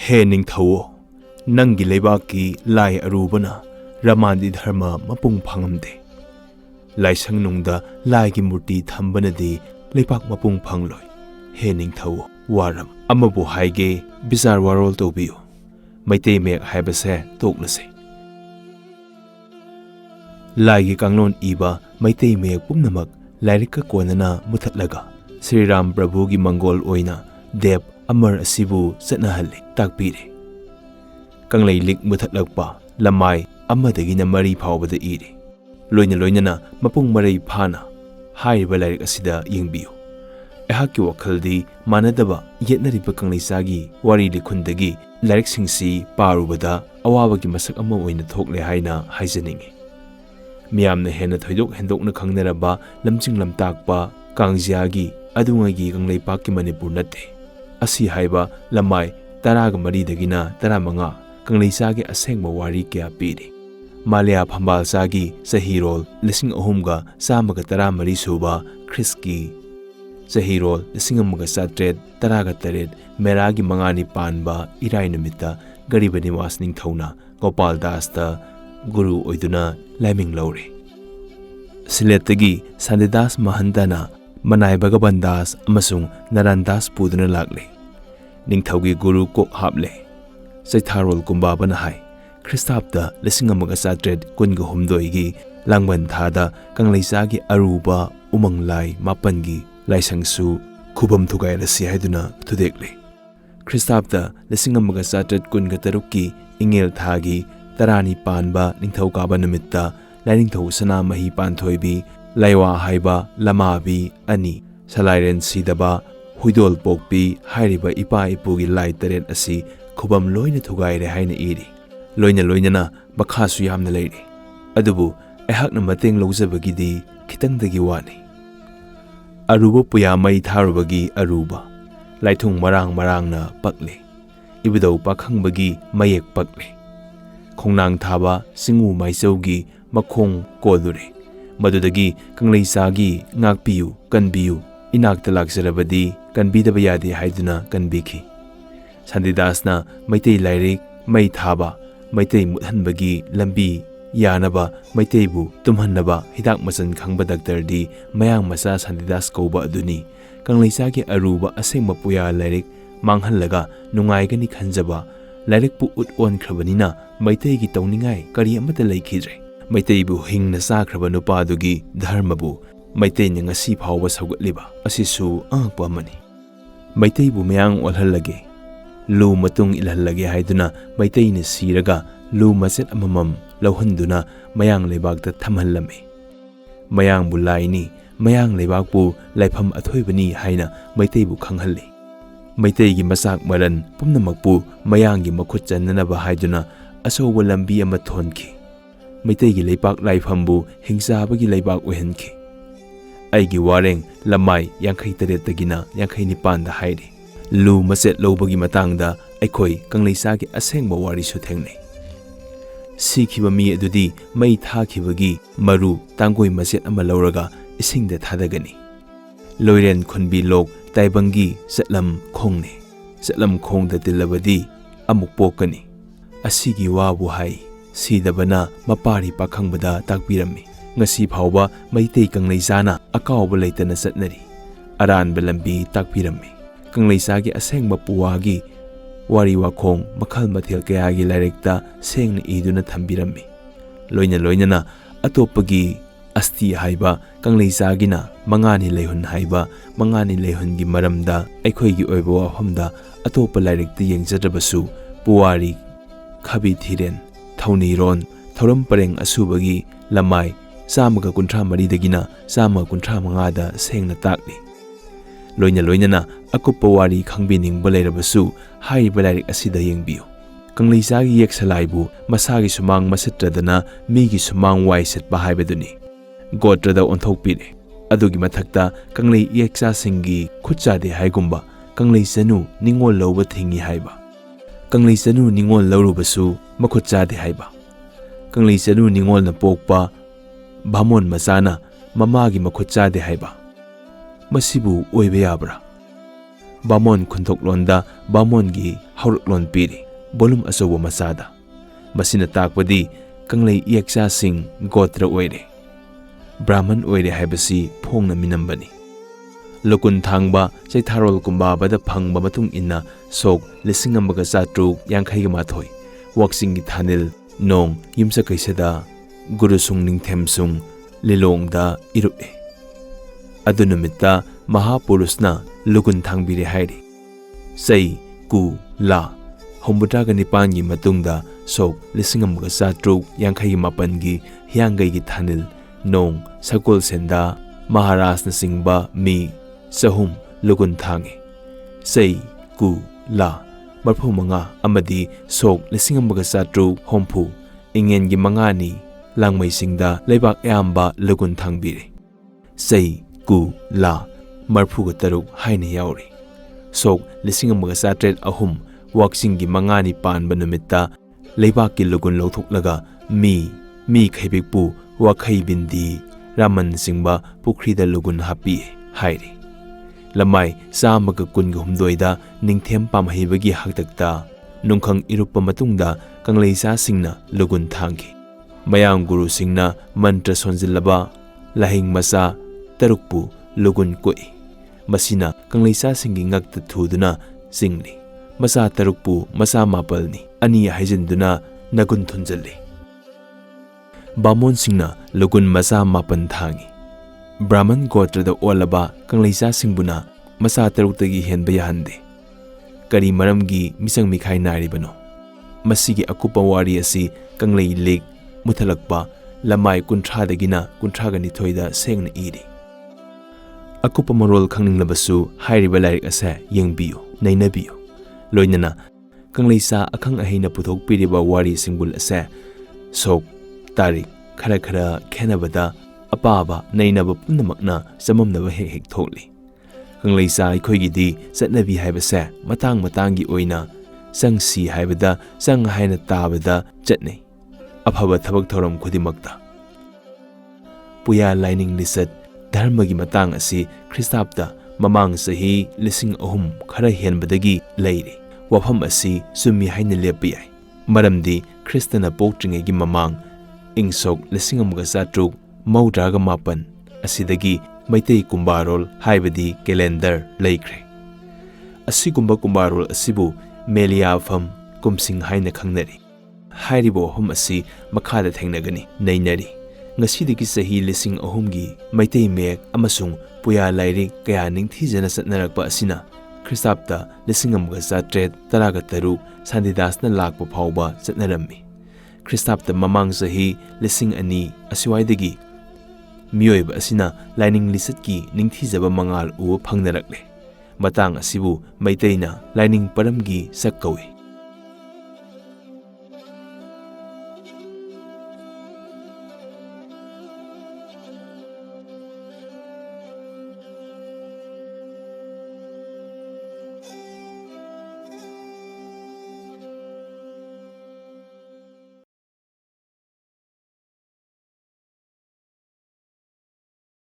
He ningthawo nanggi leibaki lai arubana ramandi dharma mapung phangamde laisang nungda lai gi murti thambanadi leipak mapung phangloi he ningthawo waram amabu haige bizar warol tobiyo maitei mek haibase toknase lai gi kanglon iba maitei mek pumnamak lairika konana muthatlaga Sri Ram Prabhu gi mangol oina Deb Amar asibu satnahalli takpire kanglei lik muthatlakpa lamai amadagi na mari phawbada iri loina mapung marai phana haiba lairik asida yengbiyo ehaki wakhaldi manadaba yetnariba kanglei sagi wari likhundagi lairik singsi parubada awabagi masak ama oina thokle haina haijaningi miyamna hena thoidok hendokna khangnaraba lamjing lamtakpa kangjagi adungagi kanglei pakki Manipur natte asi haiba lamai taraga maridagina taramanga kanglei sagi asengma wari kya piri Malaya Phambal sagi sahirol lising ahumga samaga taramari suba Kriski sahirol lising amaga satret taraga taret meragi mangani panba irai numita gariba niwas ningthauna Gopal Das ta guru oiduna laiming laure Siletagi Sandidas Mahandana Manai Bhagavan Das amasung Narandas puduna lagle ningthaugi guru kok haple Saitharol kumbabana hai Christapta lising amaga satret kunga humdoigi langban thada kanglei sagi aruba umanglai mapangi laisangsu khubam thugai rasi haiduna thudekle Christapta lising amaga satret kunga tarukki ingel thagi tarani panba ningthau kaba namitta lainingthau sana mahi panthoibi laiwa haiba lamabi ani salairen sidaba huidol pokpi hairiba ipa ipugi lai taret asi khubam loina thugaire haina iri loina na makhasu yamna leire adubu ehakna mateng lojabagidi khitangdagi wani aruba puya mai tharubagi aruba laithung marang na pakle ibidau pakhangbagi mayek pakle khongnang thaba singu maisaugi makhong kodure madudagi kanglei sagi ngakpiyu kanbiyu inakta lakjarabadi kanbidaba yade haiduna kanbiki Sandidasna maitei lairik mai thaba maitei muthanbagi lambi yanaba maiteibu tumhannaba hidak masan khangba doctor di mayang masa Sandidas koba aduni kanglei sagi aruba asengma puya lairik manghallaga nungaigani khanjaba lairik pu ut on khrabanina maitei gi tawningai kari amata laikhidre maiteibu hingna sakraba nupadugi dharmabu maitei ni ngasi phawba saugatliba asisu angpa mani maiteibu mayang olhallage lu matung ilhallage haiduna maitei ni siraga lu maset amamam lauhanduna mayang leibakta thamhallame mayang bulaini mayang leibakpu laifam athoibani haina maiteibu khanghalli maitei gi masak maran pumnamakpu mayang gi makhut channanaba haiduna asoba lambi ama thonki maitei gi leipak laifambu hingsabagi leibak ohenki aigi wareng lamai 53 tagina 59 da hairi lu maset lobagi matangda aikhoi kanglei sagi asengba wari su thengnei sikhiba mi adudi mai thakibagi maru tangoi maset ama lauraga isingda thadagani loiren khunbi lok taibangi satlam khongda tilabadi amuk pokani asigi wabu hai sidabana mapari pakhangbada takpirami ngasi phawba maitei kanglei sana akawba leitana satnari aranba lambi takpirami kanglei sagi asengba puwagi wari wakhong makhal mathel kayagi lairekta sengna iduna thambirami loina na atopagi asti haiba kanglei sagina mangani leihun haiba mangani leihun gi maramda aikhoi gi oibo wafamda atopa lairekta yengjadrabasu puwari khabi thiren thauni ron thoram pareng asubagi lamai samaga kunthra mari dagina samaga kunthra mangada sengna takli loina na akupa wari khangbining balairabasu hai balairik asida yengbiyo kanglei sagi yeksalaibu masagi sumang masitradana migi sumang wai setba haibaduni gotrada onthokpire adugi mathakta kanglei yeksa singi khutchade haigumba kanglei sanu ningol loba thingi haiba kanglei sanu ningol laurubasu makhutchade haiba kanglei sanu ningol na pokpa bhamon masana mamagi makhutchade haiba masibu oibe yabra ꯕꯥꯃꯣꯟ ꯈꯨꯟꯊꯣꯛꯂꯣꯟꯗ ꯕꯥꯃꯣꯟꯒꯤ ꯍꯧꯔꯛꯂꯣꯟ ꯄꯤꯔꯤ volume ꯑꯆꯧꯕ ꯃꯆꯥꯗ ꯃꯁꯤꯅ ꯇꯥꯛꯄꯗꯤ ꯀꯪꯂꯩ ꯏꯌꯦꯛꯆꯥꯁꯤꯡ ꯒꯣꯇ꯭ꯔ ꯑꯣꯏꯔꯦ ꯕ꯭ꯔꯥꯍꯃꯟ ꯑꯣꯏꯔꯦ ꯍꯥꯏꯕꯁꯤ ꯐꯣꯡꯅ ꯃꯤꯅꯝꯕꯅꯤ ꯂꯨꯀꯨꯟ ꯊꯥꯡꯕ ꯆꯩꯊꯥꯔꯣꯜ ꯀꯨꯝꯕꯥꯕꯗ ꯐꯪꯕ ꯃꯇꯨꯡ ꯏꯟꯅ ꯁꯣꯛ 1952 ꯋꯥꯛꯆꯤꯡꯒꯤ ꯊꯥꯅꯤꯜ ꯅꯣꯡ ꯌꯨꯝꯁꯀꯩꯁꯗ ꯒꯨꯔꯨꯁꯨꯡ ꯅꯤꯡꯊꯦꯝꯁꯨꯡ ꯂꯤꯂꯣꯡꯗ ꯏꯔꯨꯛꯑꯦ ꯑꯗꯨ ꯅꯨꯃꯤꯠꯇ ꯃꯍꯥꯄꯨꯔꯨꯁꯅ ꯂꯨꯀꯨꯟ ꯊꯥꯡꯕꯤꯔꯦ ꯍꯥꯏꯔꯤ ꯆꯩ ꯀꯨ ꯂꯥ 79ꯒꯤ ꯃꯇꯨꯡꯗ ꯁꯣꯛ 1958ꯒꯤ ꯍꯤꯌꯥꯡꯒꯩꯒꯤ ꯊꯥꯅꯤꯜ ꯅꯣꯡ ꯁꯒꯣꯜꯁꯦꯟꯗ ꯃꯍꯥꯔꯥꯖꯅꯆꯤꯡꯕ ꯃꯤ 300 ꯂꯨꯀꯨꯟ ꯊꯥꯡꯉꯤ ꯆꯩ ꯀꯨ ꯂꯥ 35 ꯑꯃꯗꯤ ꯁꯣꯛ 1970 ꯏꯉꯦꯟꯒꯤ 5ꯅꯤ ꯂꯥꯡꯃꯩꯁꯤꯡꯗ ꯂꯩꯕꯥꯛ ꯑꯌꯥꯝꯕ ꯂꯨꯀꯨꯟ ꯊꯥꯡꯕꯤꯔꯦ ꯆꯩ ꯀꯨ ꯂꯥ 33 ꯍꯥꯏꯅ ꯌꯥꯎꯔꯤ ꯁꯣꯛ 1903 ꯋꯥꯛꯆꯤꯡꯒꯤ 5ꯅꯤ ꯄꯥꯟꯕ ꯅꯨꯃꯤꯠꯇ ꯂꯩꯕꯥꯛꯀꯤ ꯂꯨꯒꯨꯟ ꯂꯧꯊꯣꯛꯂꯒ ꯃꯤ ꯈꯩꯕꯤꯛꯄꯨ ꯋꯥꯈꯩꯕꯤꯟꯗꯤ ꯔꯥꯃꯟꯅꯆꯤꯡꯕ ꯄꯨꯈ꯭ꯔꯤꯗ ꯂꯨꯒꯨꯟ ꯍꯥꯞꯄꯤ ꯍꯥꯏꯔꯤ ꯂꯃꯥꯏ 128ꯗ ꯅꯤꯡꯊꯦꯝ ꯄꯥꯝꯍꯩꯕꯒꯤ ꯍꯥꯛꯇꯛꯇ ꯅꯨꯡꯈꯪ ꯏꯔꯨꯞꯄ ꯃꯇꯨꯡꯗ ꯀꯪꯂꯩꯆꯥꯁꯤꯡꯅ ꯂꯨꯒꯨꯟ ꯊꯥꯡꯈꯤ ꯃꯌꯥꯝ ꯒꯨꯔꯨꯁꯤꯡꯅ ꯃꯟꯇ꯭ꯔ ꯁꯣꯟꯖꯤꯜꯂꯕ ꯂꯥꯍꯤꯡ ꯃꯆꯥ 6ꯄꯨ ꯂꯨꯒꯨꯟ ꯀꯣꯛꯏ ꯃꯁꯤꯅ ꯀꯪꯂꯩꯆꯥꯁꯤꯡꯒꯤ ꯉꯛꯇ ꯊꯨꯗꯨꯅ ꯆꯤꯡꯂꯤ ꯃꯆꯥ 6ꯄꯨ ꯃꯆꯥ 9ꯅꯤ 2 ꯍꯥꯏꯖꯤꯟꯗꯨꯅ ꯅꯒꯨꯟ ꯊꯨꯟꯖꯜꯂꯤ ꯕꯥꯃꯣꯟꯁꯤꯡꯅ ꯂꯨꯒꯨꯟ ꯃꯆꯥ 9 ꯊꯥꯡꯉꯤ ꯕ꯭ꯔꯥꯍꯃꯟ ꯒꯣꯇ꯭ꯔꯗ ꯑꯣꯜꯂꯕ ꯀꯪꯂꯩꯆꯥꯁꯤꯡꯕꯨꯅ ꯃꯆꯥ 6ꯇꯒꯤ ꯍꯦꯟꯕ ꯌꯥꯍꯟꯗꯦ ꯀꯔꯤ ꯃꯔꯝꯒꯤ ꯃꯤꯆꯪ ꯃꯤꯈꯥꯏ ꯅꯥꯏꯔꯤꯕꯅꯣ ꯃꯁꯤꯒꯤ ꯑꯀꯨꯞꯄ ꯋꯥꯔꯤ ꯑꯁꯤ ꯀꯪꯂꯩ ꯂꯤꯛ ꯃꯨꯊꯠꯂꯛꯄ ꯂꯃꯥꯏ 30ꯗꯒꯤꯅ 32ꯗ ꯁꯦꯡꯅ ꯏꯔꯤ ꯑꯀꯨꯞꯄ ꯃꯔꯣꯜ ꯈꯪꯅꯤꯡꯂꯕꯁꯨ ꯍꯥꯏꯔꯤꯕ ꯂꯥꯏꯔꯤꯛ ꯑꯁꯤ ꯌꯦꯡꯕꯤꯌꯨ ꯅꯩꯅꯕꯤꯌꯨ ꯂꯣꯏꯅꯅ ꯀꯪꯂꯩꯆꯥ ꯑꯈꯪ ꯑꯍꯩꯅ ꯄꯨꯊꯣꯛꯄꯤꯔꯤꯕ ꯋꯥꯔꯤ ꯁꯤꯡꯕꯨꯜ ꯑꯁꯤ ꯁꯣꯛ ꯇꯥꯔꯤꯛ ꯈꯔ ꯈꯦꯟꯅꯕꯗ ꯑꯄꯥꯕ ꯅꯩꯅꯕ ꯄꯨꯝꯅꯃꯛꯅ ꯆꯃꯝꯅꯕ ꯍꯦꯛ ꯊꯣꯛꯂꯤ ꯀꯪꯂꯩꯆꯥ ꯑꯩꯈꯣꯏꯒꯤꯗꯤ ꯆꯠꯅꯕꯤ ꯍꯥꯏꯕꯁꯦ ꯃꯇꯥꯡ ꯃꯇꯥꯡꯒꯤ ꯑꯣꯏꯅ ꯆꯪꯁꯤ ꯍꯥꯏꯕꯗ ꯆꯪ ꯍꯥꯏꯅ ꯇꯥꯕꯗ ꯆꯠꯅꯩ ꯑꯐꯕ ꯊꯕꯛ ꯊꯧꯔꯝ ꯈꯨꯗꯤꯡꯃꯛꯇ ꯄꯨꯌꯥ ꯂꯥꯏꯅꯤꯡ ꯂꯤꯆꯠ ꯙꯔꯃꯒꯤ ꯃꯇꯥꯡ ꯑꯁꯤ ꯈ꯭ꯔꯤꯁꯇꯥꯕꯇ ꯃꯃꯥꯡ ꯆꯍꯤ 3000 ꯈꯔ ꯍꯦꯟꯕꯗꯒꯤ ꯂꯩꯔꯤ ꯋꯥꯐꯝ ꯑꯁꯤ ꯆꯨꯝꯃꯤ ꯍꯥꯏꯅ ꯂꯦꯞꯄ ꯌꯥꯏ ꯃꯔꯝꯗꯤ ꯈ꯭ꯔꯤꯁꯇꯅ ꯄꯣꯛꯇ꯭ꯔꯤꯉꯩꯒꯤꯃꯃꯥꯡ ꯏꯪ ꯁꯣꯛ 1937 ꯑꯁꯤꯗꯒꯤ ꯃꯩꯇꯩ ꯀꯨꯝꯕꯥꯔꯣꯜ ꯍꯥꯏꯕꯗꯤ ꯀꯦꯂꯦꯟꯗꯔ ꯂꯩꯈ꯭ꯔꯦ ꯑꯁꯤꯒꯨꯝꯕ ꯀꯨꯝꯕꯥꯔꯣꯜ ꯑꯁꯤꯕꯨ ꯃꯦꯂꯤꯌꯥꯐꯝ ꯀꯨꯝꯁꯤꯡ ꯍꯥꯏꯅ ꯈꯪꯅꯔꯤ ꯍꯥꯏꯔꯤꯕ ꯋꯥꯐꯝ ꯑꯁꯤ ꯃꯈꯥꯗ ꯊꯦꯡꯅꯒꯅꯤ ꯅꯩꯅꯔꯤ ꯉꯁꯤꯗꯒꯤ ꯆꯍꯤ 2000ꯒꯤ ꯃꯩꯇꯩ ꯃꯌꯦꯛ ꯑꯃꯁꯨꯡ ꯄꯨꯌꯥ ꯂꯥꯏꯔꯤꯛ ꯀꯌꯥ ꯅꯤꯡꯊꯤꯖꯅ ꯆꯠꯅꯔꯛꯄ ꯑꯁꯤꯅ ꯈ꯭ꯔꯤꯁꯇꯥꯕꯇ 1913 ꯁꯥꯟꯇꯤꯗꯥꯁꯅ ꯂꯥꯛꯄ ꯐꯥꯎꯕ ꯆꯠꯅꯔꯝꯃꯤ ꯈ꯭ꯔꯤꯁꯇꯥꯕꯇ ꯃꯃꯥꯡ ꯆꯍꯤ 2000 ꯑꯁꯤꯋꯥꯏꯗꯒꯤ ꯃꯤꯑꯣꯏꯕ ꯑꯁꯤꯅ ꯂꯥꯏꯅꯤꯡ ꯂꯤꯆꯠꯀꯤ ꯅꯤꯡꯊꯤꯖꯕ ꯃꯉꯥꯜ ꯎꯕ ꯐꯪꯅꯔꯛꯂꯦ ꯃꯇꯥꯡ ꯑꯁꯤꯕꯨ ꯃꯩꯇꯩꯅ ꯂꯥꯏꯅꯤꯡ ꯄꯔꯝꯒꯤ ꯁꯛ ꯀꯧꯏ